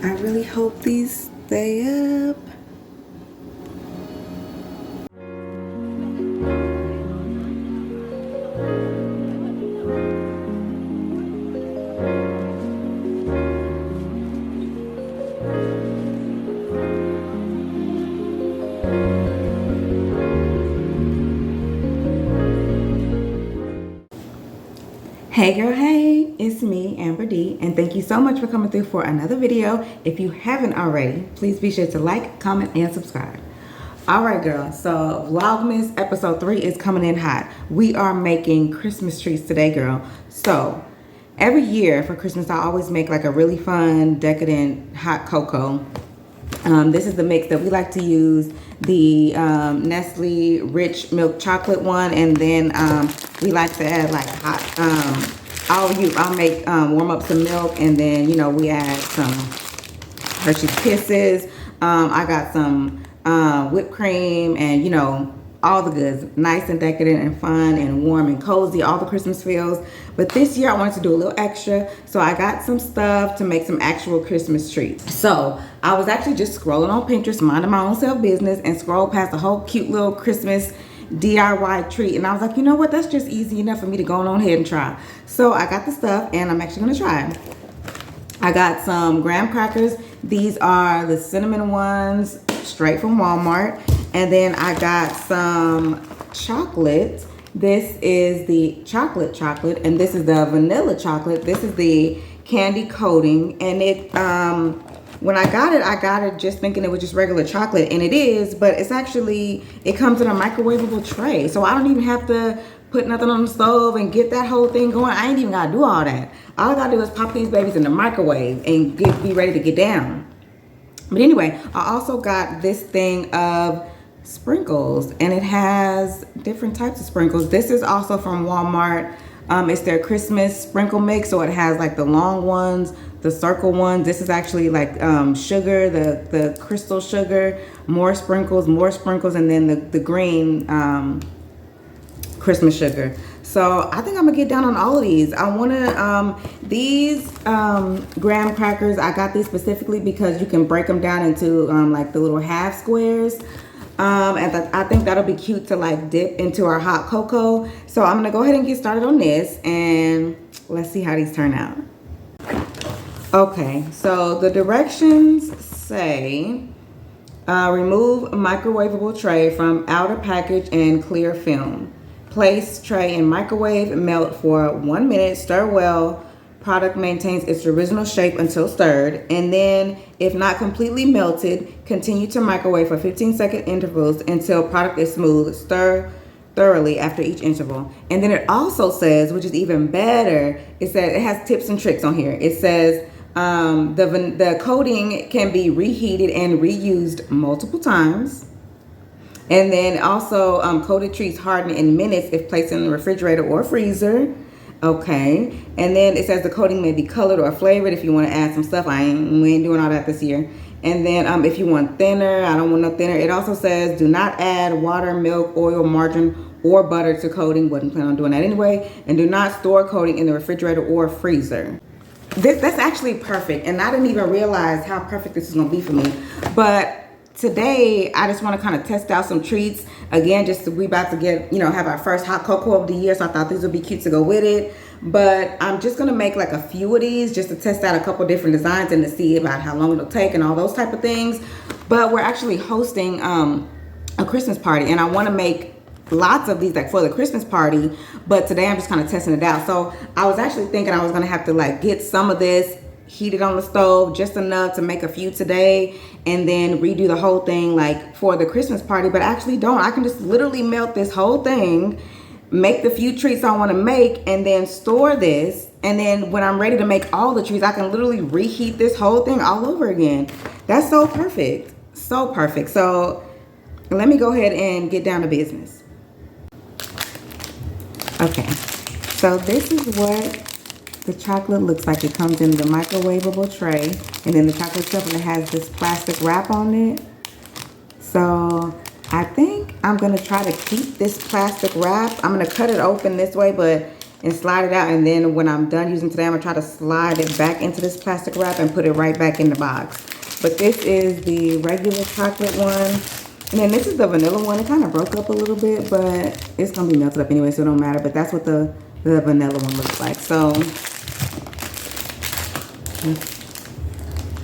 I really hope these stay up. Hey girl, hey, it's me, Amber D, and thank you so much for coming through for another video. If you haven't already, please be sure to like, comment, and subscribe. All right, girl, so Vlogmas episode 3 is coming in hot. We are making Christmas trees today, girl. So every year for Christmas, I always make like a really fun, decadent hot cocoa. This is the mix that we like to use, the Nestle rich milk chocolate one, and then we like to add like hot, I'll make warm up some milk, and then, you know, we add some Hershey's Kisses. I got some whipped cream, and, you know, all the goods, nice and decadent and fun and warm and cozy, all the Christmas feels. But this year I wanted to do a little extra, so I got some stuff to make some actual Christmas treats. So I was actually just scrolling on Pinterest, minding my own self business, and scrolled past a whole cute little Christmas DIY treat, and I was like, you know what, that's just easy enough for me to go on ahead and try. So I got the stuff, and I'm actually gonna try it. I got some graham crackers. These are the cinnamon ones, straight from Walmart. And then I got some chocolate. This is the chocolate, and this is the vanilla chocolate. This is the candy coating, and it when I got it just thinking it was just regular chocolate, and it is, but it's actually, it comes in a microwavable tray, so I don't even have to put nothing on the stove and get that whole thing going. I ain't even gotta do all that. All I gotta do is pop these babies in the microwave and be ready to get down. But anyway, I also got this thing of sprinkles, and it has different types of sprinkles. This is also from Walmart. It's their Christmas sprinkle mix, so it has like the long ones, the circle ones. This is actually like sugar, the crystal sugar, more sprinkles, and then the green Christmas sugar. So I think I'm gonna get down on all of these. I wanna, these graham crackers, I got these specifically because you can break them down into like the little half squares. And I think that'll be cute to like dip into our hot cocoa. So I'm gonna go ahead and get started on this, and let's see how these turn out. Okay, so the directions say, remove microwavable tray from outer package and clear film. Place tray in microwave, melt for 1 minute, stir well. Product maintains its original shape until stirred, and then if not completely melted, continue to microwave for 15-second intervals until product is smooth. Stir thoroughly after each interval. And then it also says, which is even better, it says, it has tips and tricks on here. It says the coating can be reheated and reused multiple times. And then also coated treats harden in minutes if placed in the refrigerator or freezer. Okay, and then it says the coating may be colored or flavored if you want to add some stuff. We ain't doing all that this year. And then if you want thinner, I don't want no thinner. It also says do not add water, milk, oil, margarine, or butter to coating. Wasn't planning on doing that anyway. And do not store coating in the refrigerator or freezer. That's actually perfect, and I didn't even realize how perfect this is gonna be for me. But today, I just want to kind of test out some treats. Again, we about to get, you know, have our first hot cocoa of the year, so I thought these would be cute to go with it. But I'm just going to make like a few of these just to test out a couple different designs and to see about how long it'll take and all those type of things. But we're actually hosting a Christmas party, and I want to make lots of these like for the Christmas party. But today I'm just kind of testing it out. So I was actually thinking I was going to have to like get some of this, heat it on the stove just enough to make a few today, and then redo the whole thing like for the Christmas party. But I actually don't. I can just literally melt this whole thing, make the few treats I want to make, and then store this. And then when I'm ready to make all the treats, I can literally reheat this whole thing all over again. That's so perfect. So perfect. So let me go ahead and get down to business. Okay, so this is what the chocolate looks like. It comes in the microwavable tray, and then the chocolate stuff, and it has this plastic wrap on it. So I think I'm gonna try to keep this plastic wrap. I'm gonna cut it open this way, but and slide it out. And then when I'm done using today, I'm gonna try to slide it back into this plastic wrap and put it right back in the box. But this is the regular chocolate one. And then this is the vanilla one. It kind of broke up a little bit, but it's gonna be melted up anyway, so it don't matter. But that's what the vanilla one looks like. So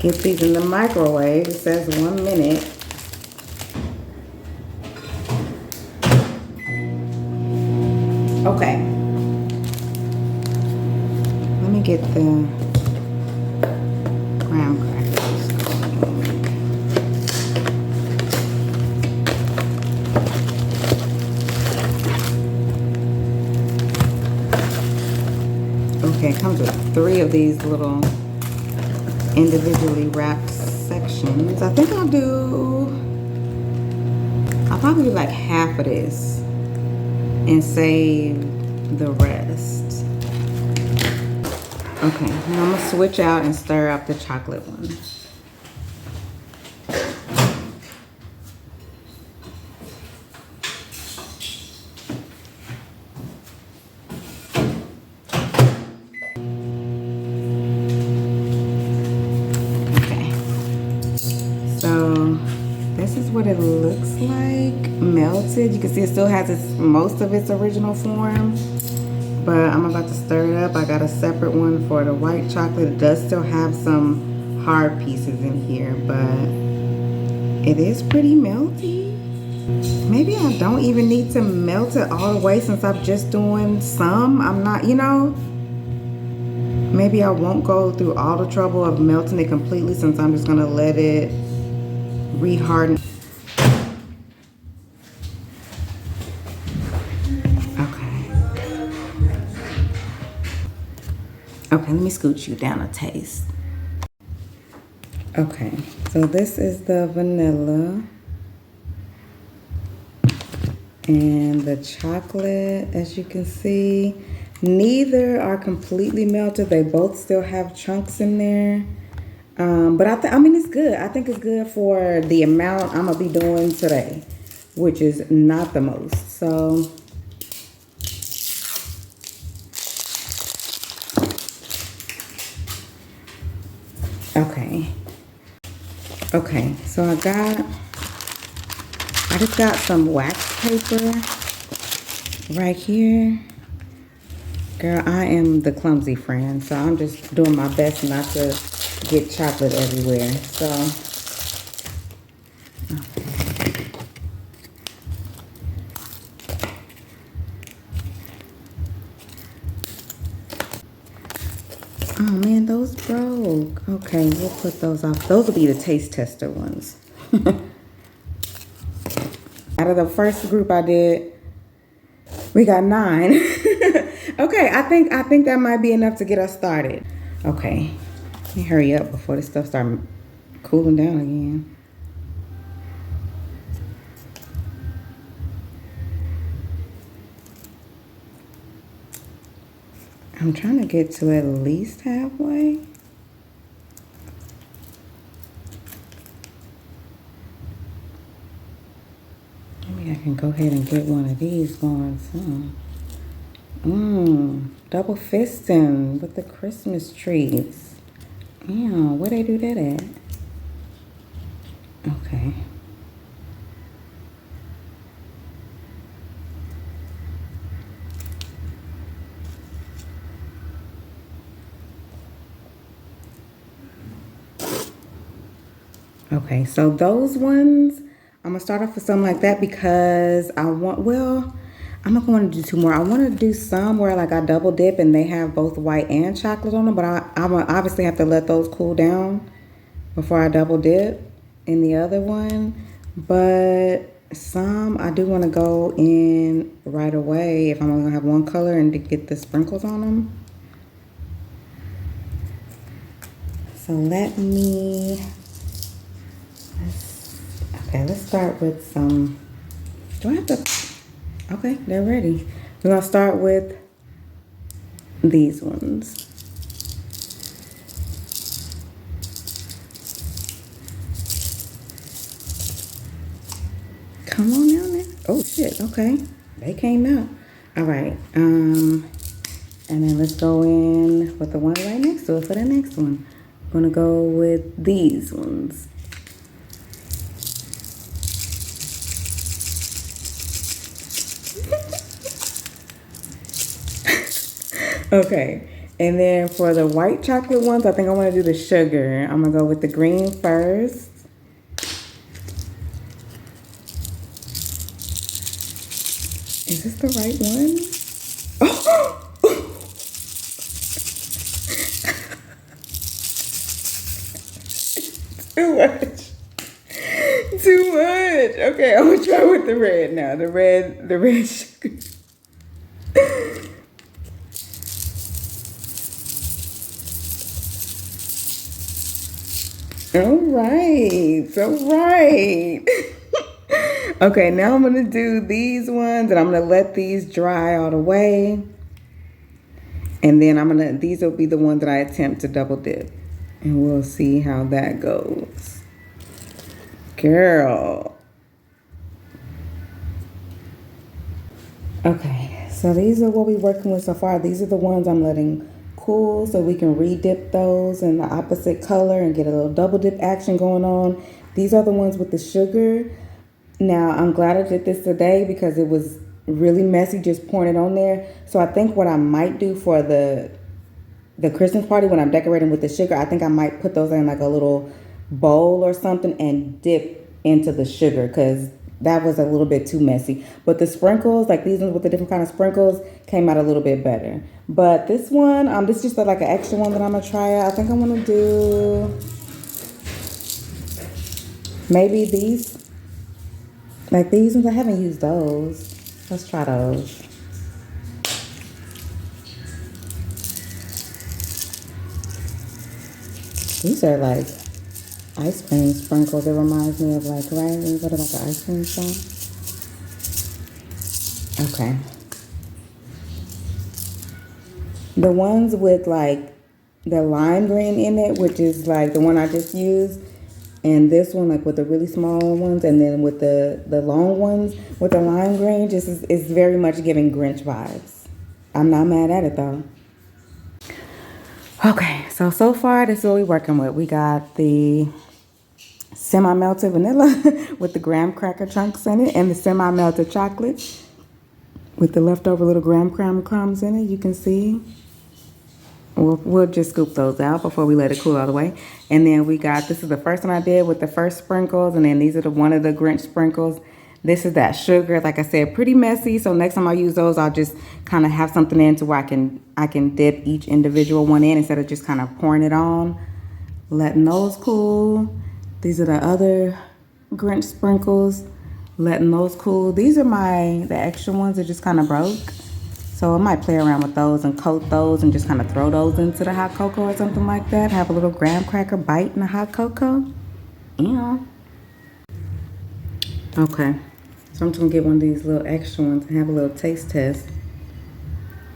get these in the microwave. It says 1 minute. Okay. Let me get the graham crackers. Okay, it comes with 3 of these little individually wrapped sections. I think I'll probably do like half of this and save the rest. Okay, now I'm gonna switch out and stir up the chocolate one. What it looks like melted. You can see it still has most of its original form, but I'm about to stir it up. I got a separate one for the white chocolate. It does still have some hard pieces in here, but it is pretty melty. Maybe I don't even need to melt it all the way since I'm just doing some. I'm not, you know, maybe I won't go through all the trouble of melting it completely since I'm just gonna let it reharden. Okay, let me scoot you down a taste. Okay, so this is the vanilla. And the chocolate, as you can see, neither are completely melted. They both still have chunks in there. But I mean, it's good. I think it's good for the amount I'm gonna be doing today, which is not the most. So okay, so I just got some wax paper right here. Girl, I am the clumsy friend, so I'm just doing my best not to get chocolate everywhere. So, okay. Oh man, those broke. Okay, we'll put those off. Those will be the taste tester ones. Out of the first group I did, we got 9. Okay, I think that might be enough to get us started. Okay, let me hurry up before this stuff starts cooling down again. I'm trying to get to at least halfway. Maybe I can go ahead and get one of these going soon. Double fisting with the Christmas trees. Yeah, where they do that at? Okay. Okay, so those ones, I'm gonna start off with something like that because I want, well, I'm not going to do 2 more. I want to do some where like I double dip and they have both white and chocolate on them, but I obviously have to let those cool down before I double dip in the other one. But some I do want to go in right away if I'm only gonna have one color and to get the sprinkles on them. So let me, let's start with some, do I have to, okay, they're ready. We're gonna start with these ones. Come on down there. Oh shit, okay. They came out. All right, And then let's go in with the one right next to it for the next one. I'm gonna go with these ones. Okay, and then for the white chocolate ones, I think I want to do the sugar. I'm gonna go with the green first. Is this the right one? Oh! Too much. Too much. Okay, I'm gonna try with the red now. The red sugar. All right. Okay, now I'm gonna do these ones and I'm gonna let these dry all the way. And then these will be the ones that I attempt to double dip. And we'll see how that goes. Girl. Okay, so these are what we're working with so far. These are the ones I'm letting cool so we can re-dip those in the opposite color and get a little double dip action going on. These are the ones with the sugar. Now, I'm glad I did this today because it was really messy just pouring it on there. So I think what I might do for the Christmas party when I'm decorating with the sugar, I think I might put those in like a little bowl or something and dip into the sugar because that was a little bit too messy. But the sprinkles, like these ones with the different kind of sprinkles, came out a little bit better. But this one, this is just like an extra one that I'm gonna try out. I think I'm gonna do maybe these. Like these ones, I haven't used those. Let's try those. These are like ice cream sprinkles. It reminds me of like, right? When you go to like an ice cream shop. Okay. The ones with like the lime green in it, which is like the one I just used, and this one like with the really small ones, and then with the long ones with the lime green, just is very much giving Grinch vibes. I'm not mad at it though. Okay, so far this is what we're working with. We got the semi-melted vanilla with the graham cracker chunks in it, and the semi-melted chocolate with the leftover little graham crumbs in it. You can see. We'll just scoop those out before we let it cool all the way. And then we got, this is the first one I did with the first sprinkles. And then these are one of the Grinch sprinkles. This is that sugar, like I said, pretty messy. So next time I use those, I'll just kind of have something in to where I can dip each individual one in instead of just kind of pouring it on. Letting those cool. These are the other Grinch sprinkles. Letting those cool. These are the extra ones that just kind of broke. So I might play around with those and coat those and just kind of throw those into the hot cocoa or something like that. Have a little graham cracker bite in the hot cocoa. Yeah. Okay. So I'm just going to get one of these little extra ones and have a little taste test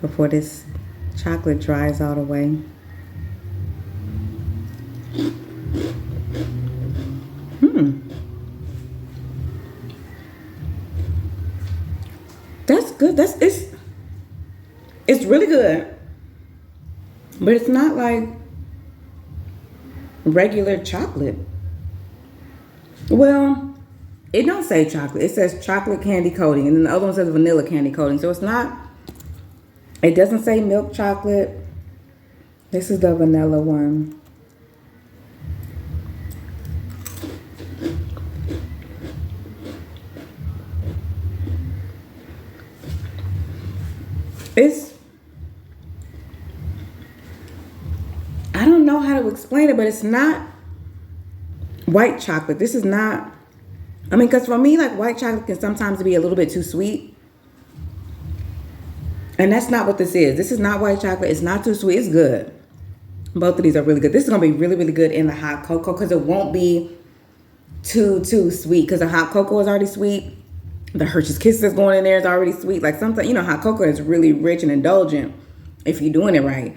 before this chocolate dries all the way. That's good. It's really good, but it's not like regular chocolate. Well, it don't say chocolate. It says chocolate candy coating, and then the other one says vanilla candy coating. So it's not, it doesn't say milk chocolate. This is the vanilla one. I don't know how to explain it, but it's not white chocolate. This is not, because for me, like white chocolate can sometimes be a little bit too sweet. And that's not what this is. This is not white chocolate. It's not too sweet. It's good. Both of these are really good. This is going to be really, really good in the hot cocoa because it won't be too sweet because the hot cocoa is already sweet. The Hershey's Kisses that's going in there is already sweet. Like sometimes, hot cocoa is really rich and indulgent if you're doing it right.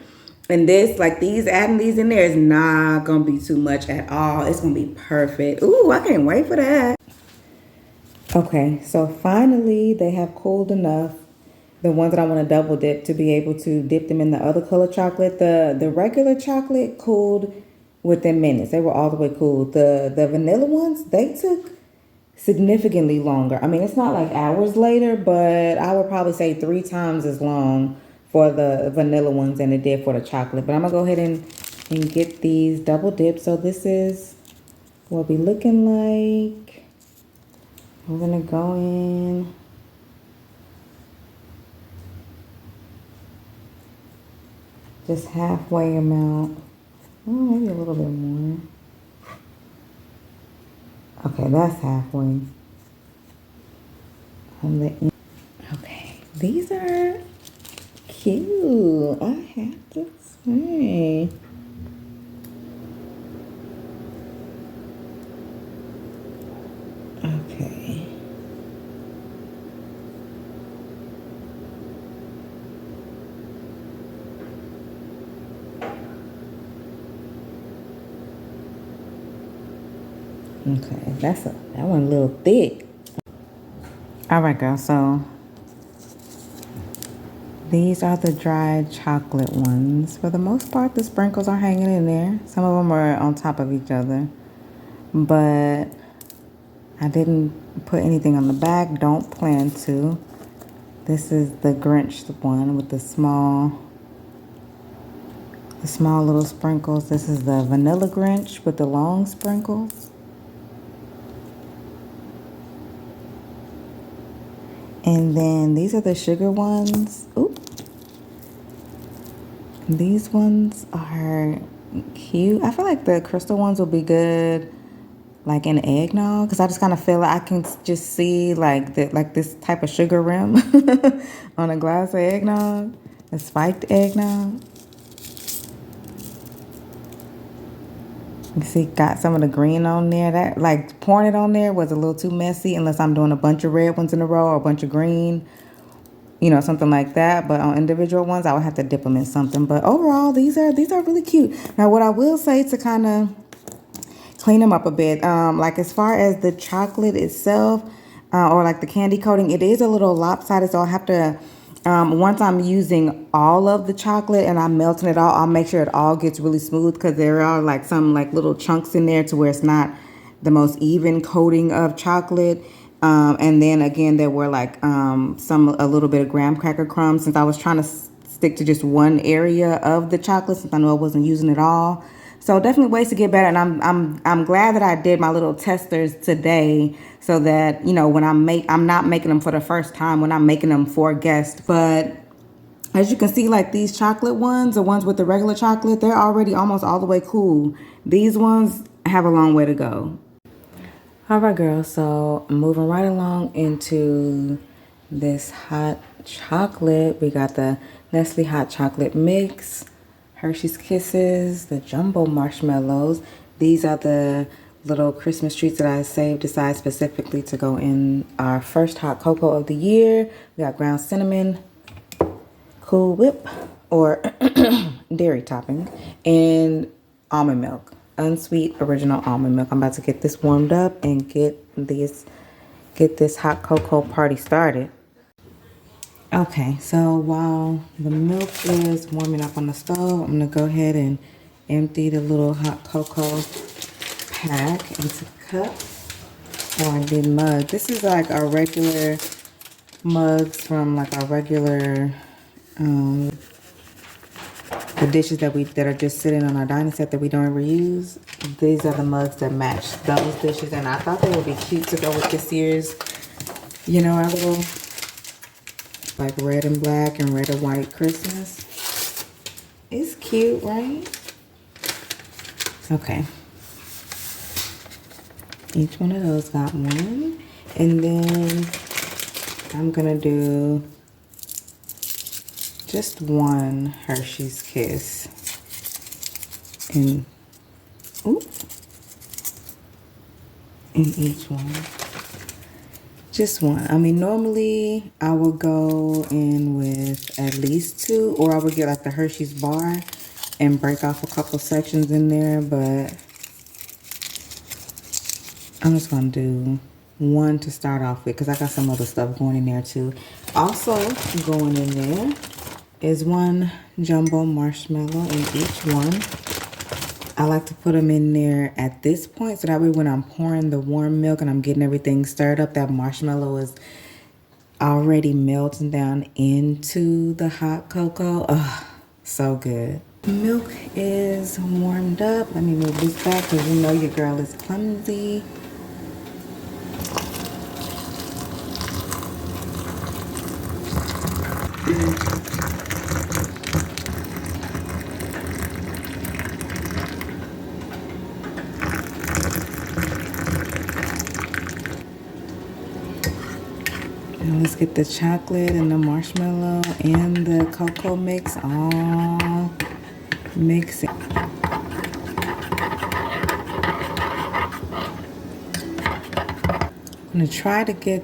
And this, like adding these in there is not going to be too much at all. It's going to be perfect. Ooh, I can't wait for that. Okay, so finally they have cooled enough the ones that I want to double dip to be able to dip them in the other color chocolate. The regular chocolate cooled within minutes. They were all the way cooled. The vanilla ones, they took significantly longer. I mean, it's not like hours later, but I would probably say 3 times as long for the vanilla ones than it did for the chocolate. But I'm gonna go ahead and get these double dipped. So this is what we looking like. We're gonna go in. Just halfway amount. Oh, maybe a little bit more. Okay, that's halfway. Okay, these are cute. I have to say. Okay. Okay, that one a little thick. All right, girl. So these are the dried chocolate ones. For the most part, the sprinkles are hanging in there. Some of them are on top of each other, but I didn't put anything on the back. Don't plan to. This is the Grinch one with the small little sprinkles. This is the vanilla Grinch with the long sprinkles. And then these are the sugar ones. Ooh. These ones are cute. I feel like the crystal ones will be good like in eggnog, because I just kind of feel like I can just see like this type of sugar rim on a glass of eggnog, a spiked eggnog. You see, got some of the green on there. That, like, pouring it on there was a little too messy unless I'm doing a bunch of red ones in a row or a bunch of green, you know, something like that. But on individual ones, I would have to dip them in something. But overall, these are really cute. Now, what I will say to kind of clean them up a bit, like as far as the chocolate itself, or like the candy coating, it is a little lopsided, so I'll have to, once I'm using all of the chocolate and I'm melting it all, I'll make sure it all gets really smooth, because there are like some like little chunks in there to where it's not the most even coating of chocolate. And then again, there were like a little bit of graham cracker crumbs, since I was trying to stick to just one area of the chocolate, since I know I wasn't using it all. So definitely ways to get better, and I'm glad that I did my little testers today, so that, you know, when I'm not making them for the first time, when I'm making them for guests. But as you can see, like these chocolate ones, the ones with the regular chocolate, they're already almost all the way cool. These ones have a long way to go. All right, girls, so moving right along into this hot chocolate. We got the Nestle hot chocolate mix, Hershey's Kisses, the jumbo marshmallows. These are the little Christmas treats that I saved aside specifically to go in our first hot cocoa of the year. We got ground cinnamon, Cool Whip, or dairy topping, and almond milk, unsweet original almond milk. I'm about to get this warmed up and get this hot cocoa party started. Okay, so while the milk is warming up on the stove, I'm gonna go ahead and empty the little hot cocoa pack into cups, or I did mug. This is like our regular mugs from like our regular the dishes that are just sitting on our dining set that we don't ever use. These are the mugs that match those dishes, and I thought they would be cute to go with this year's, you know, our little like red and black and red and white Christmas. It's cute, right? Okay. Each one of those got one. And then I'm gonna do just one Hershey's Kiss. And in each one. Just one. I mean, normally I will go in with at least 2, or I would get like the Hershey's bar and break off a couple sections in there, but I'm just gonna do one to start off with because I got some other stuff going in there too. Also going in there is one jumbo marshmallow in each one. I like to put them in there at this point so that way when I'm pouring the warm milk and I'm getting everything stirred up, that marshmallow is already melting down into the hot cocoa. Ugh, so good. Milk is warmed up. Let me move this back because you know your girl is clumsy. And let's get the chocolate and the marshmallow and the cocoa mix all mixing. I'm gonna try to get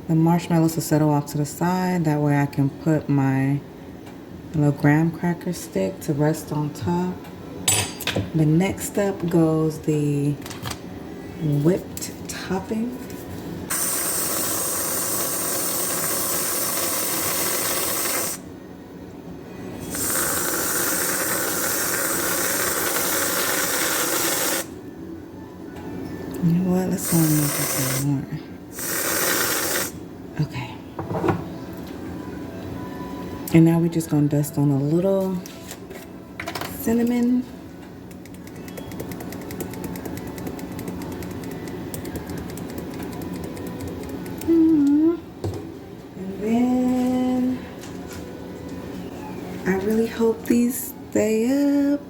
the marshmallows to settle off to the side. That way I can put my little graham cracker stick to rest on top. The next up goes the whipped topping. You know what? Let's go and make it some more. Okay. And now we're just gonna dust on a little cinnamon. And then I really hope these stay up.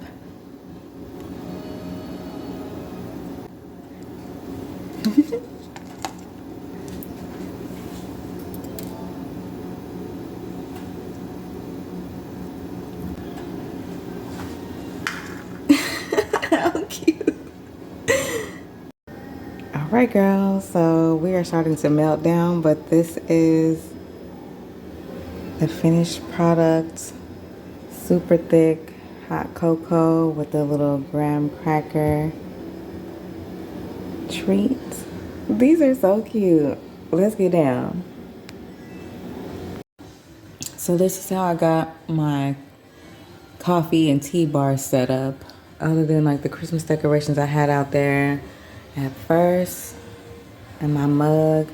How cute. All right, girls, so we are starting to melt down, but this is the finished product. Super thick hot cocoa with a little graham cracker treat. These are so cute. Let's get down. So this is how I got my coffee and tea bar set up. Other than like the Christmas decorations I had out there at first. And my mug,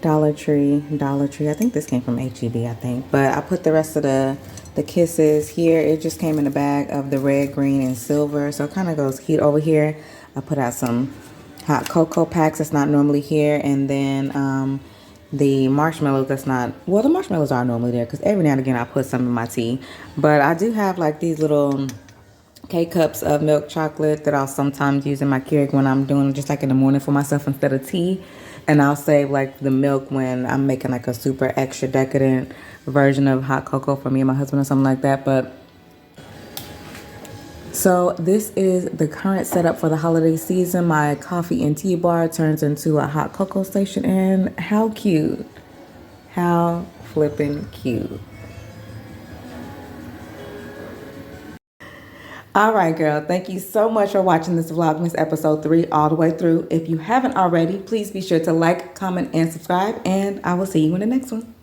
Dollar Tree. I think this came from HEB, I think. But I put the rest of the kisses here. It just came in a bag of the red, green, and silver. So it kind of goes cute over here. I put out some hot cocoa packs that's not normally here. And then the marshmallows that's not, well, the marshmallows are normally there because every now and again I put some in my tea. But I do have like these little K-cups of milk chocolate that I'll sometimes use in my Keurig when I'm doing just like in the morning for myself instead of tea. And I'll save like the milk when I'm making like a super extra decadent version of hot cocoa for me and my husband or something like that. But so this is the current setup for the holiday season. My coffee and tea bar turns into a hot cocoa station. And how cute. How flippin' cute. All right, girl. Thank you so much for watching this Vlogmas episode 3 all the way through. If you haven't already, please be sure to like, comment, and subscribe. And I will see you in the next one.